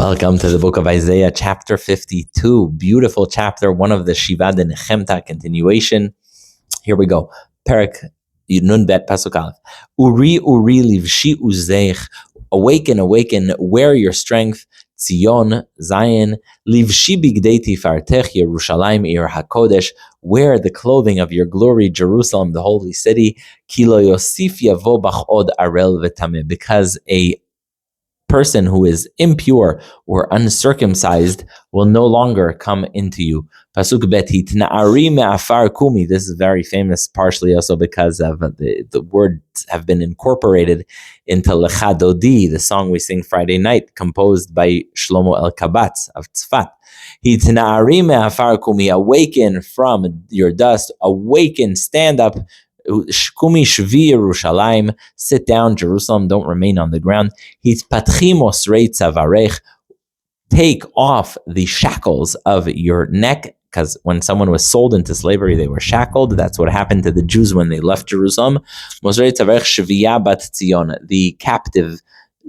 Welcome to the book of Isaiah, chapter 52. Beautiful chapter, one of the Shiva de Nechemta continuation. Here we go. Perek Nun Bet Pasuk Aleph. Uri livshi uzeich. Awaken, awaken, wear your strength. Tzion, Zion. Livshi bigdei tifartech, Yerushalayim ir hakodesh. Wear the clothing of your glory, Jerusalem, the holy city. Ki lo yosif yavo bach od arel v'tameh. Because a person who is impure or uncircumcised will no longer come into you. Pasuk bet hitna'ari me'afar kumi. This is very famous, partially also because of the words have been incorporated into Lecha Dodi, the song we sing Friday night, composed by Shlomo El Kabatz of Tzfat. Hitna'ari me'afar kumi. Awaken from your dust. Awaken, stand up. Kumi shvi Yerushalayim, sit down, Jerusalem, don't remain on the ground. Hitpatchi mosrei tzavarech, take off the shackles of your neck, because when someone was sold into slavery, they were shackled. That's what happened to the Jews when they left Jerusalem. Mosrei tzavarech shviya bat Tzion, the captive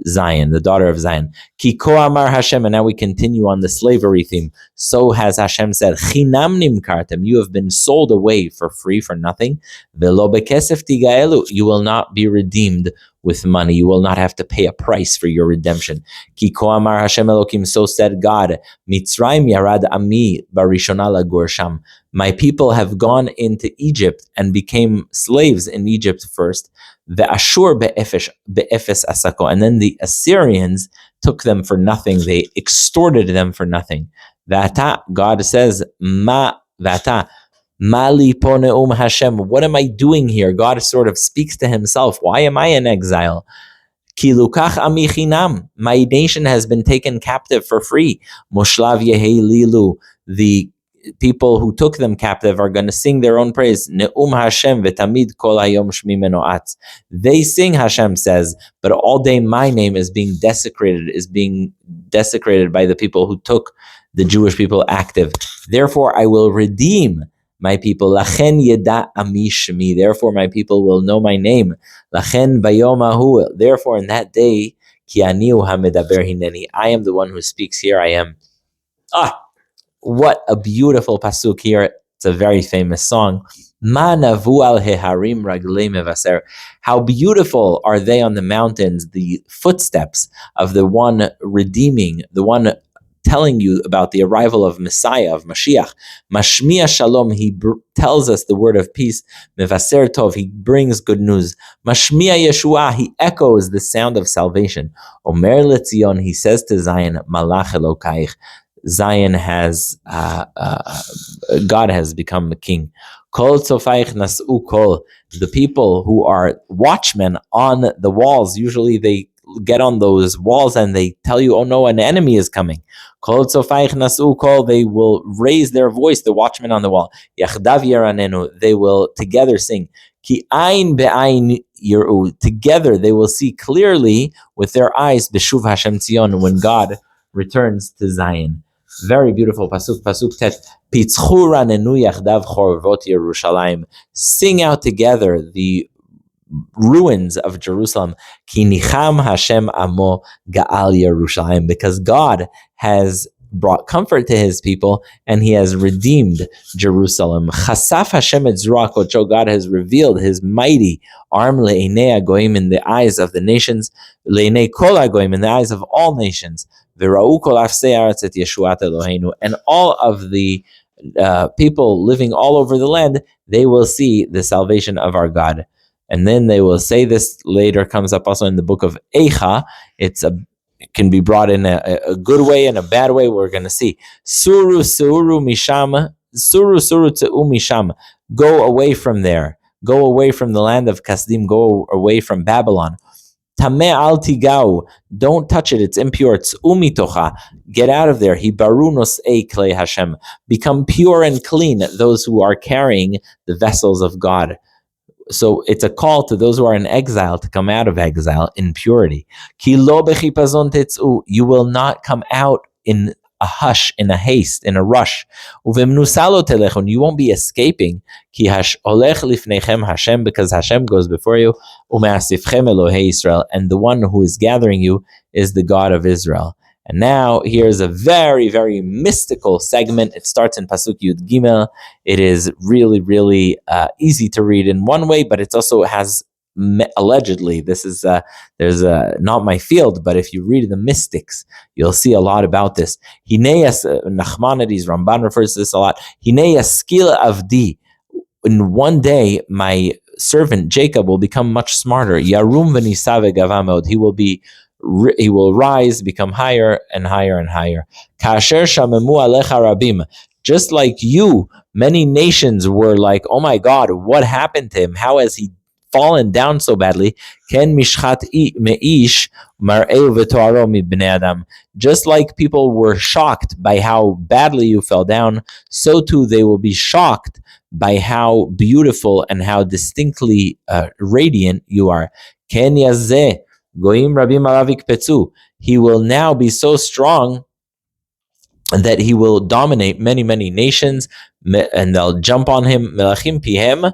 Zion, the daughter of Zion. Ki ko amar Hashem, and now we continue on the slavery theme. So has Hashem said, Chinam nimkartem, you have been sold away for free, for nothing. Velo bekesef tigaelu, you will not be redeemed with money. You will not have to pay a price for your redemption. Ki ko amar Hashem Elokim, so said God, Mitzrayim yarad ami barishona lagur sham. My people have gone into Egypt and became slaves in Egypt first. The Ashur be'efes asako, and then the Assyrians took them for nothing. They extorted them for nothing. Vata, God says, Vata, Mali poneum Hashem. What am I doing here? God sort of speaks to himself. Why am I in exile? Ki lukach ami chinam. My nation has been taken captive for free. Moshlav yehei lilu. The people who took them captive are going to sing their own praise. Ne'um Hashem v'tamid kol hayom shmi meno'atz. They sing, Hashem says, but all day my name is being desecrated by the people who took the Jewish people active. Therefore, I will redeem my people. Lachen yeda ami shmi. Therefore, my people will know my name. Lachen bayom ahu. Therefore, in that day, ki ani hu hamedaber hineni. I am the one who speaks. Here I am. What a beautiful pasuk here. It's a very famous song. Ma navu al heharim raglei mevaser. How beautiful are they on the mountains, the footsteps of the one redeeming, the one telling you about the arrival of Messiah, of Mashiach. Mashmiya shalom, he tells us the word of peace. Mevaser tov, he brings good news. Mashmiya Yeshua, he echoes the sound of salvation. Omer leTzion, he says to Zion, Malach Elokaich. Zion has, God has become the king. Kol tzofayich nas'u kol. The people who are watchmen on the walls, usually they get on those walls and they tell you, oh no, an enemy is coming. Kol tzofayich nas'u kol. They will raise their voice, the watchmen on the wall. Yachdav yaranenu. They will together sing. Ki ayin be'ayin yiru. Together they will see clearly with their eyes, b'shuv Hashem Tzion, when God returns to Zion. Very beautiful pasuk tet. Pitzchu ranenu yachdav chorvot Yerushalayim. Sing out together the ruins of Jerusalem. Ki nicham Hashem amo gaal Yerushalayim. Because God has brought comfort to his people and he has redeemed Jerusalem. Chasaf Hashem et zruach kodsho. God has revealed his mighty arm le'enei hagoyim, in the eyes of the nations, le'enei kol hagoyim, in the eyes of all nations. V'ra'u kol afsei haaretz et yeshuat Eloheinu. And all of the people living all over the land, they will see the salvation of our God. And then they will say, this later comes up also in the book of Eicha. It can be brought in a good way and a bad way. We're going to see. Suru misham. Suru te'u misham. Go away from there. Go away from the land of Kasdim. Go away from Babylon. Tameh al tigau. Don't touch it. It's impure. Tz'u mitocha. Get out of there. Hibaru nos'ei klei Hashem. Become pure and clean, those who are carrying the vessels of God. So it's a call to those who are in exile to come out of exile in purity. Ki lo bechipazon tetz'u. You will not come out in a hush, in a haste, in a rush. Uvemnusalo telechon. You won't be escaping. Ki olech lifnechem Hashem, because Hashem goes before you. Umeasifchem Elohei Israel. And the one who is gathering you is the God of Israel. And now here's a very, very mystical segment. It starts in Pasuk Yud Gimel. It is really, really easy to read in one way, but it also has allegedly, this is there's not my field, but if you read the mystics, you'll see a lot about this. Nachmanides, Ramban refers to this a lot. Hinei yaskil avdi. In one day, my servant Jacob will become much smarter. Yarum v'nisave gavamod. He will rise, become higher and higher and higher. Kasher shamemu alecha rabim. Just like you, many nations were like, "Oh my God, what happened to him? How has he fallen down so badly?" Ken mishchat meish mar'eu v'toaro mibnei adam. Just like people were shocked by how badly you fell down, so too they will be shocked by how beautiful and how distinctly radiant you are. Ken yazeh goyim rabim alav ikpetzu. He will now be so strong that he will dominate many, many nations, and they'll jump on him. Melachim pihem.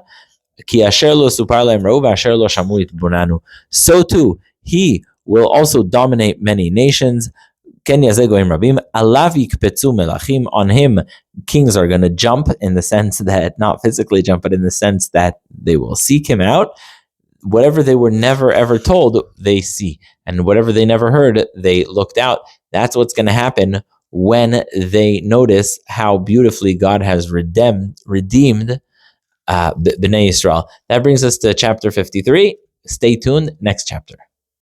So too, he will also dominate many nations. On him, kings are going to jump, in the sense that, not physically jump, but in the sense that they will seek him out. Whatever they were never ever told, they see. And whatever they never heard, they looked out. That's what's going to happen when they notice how beautifully God has redeemed B'nai Yisrael. That brings us to chapter 53. Stay tuned, next chapter.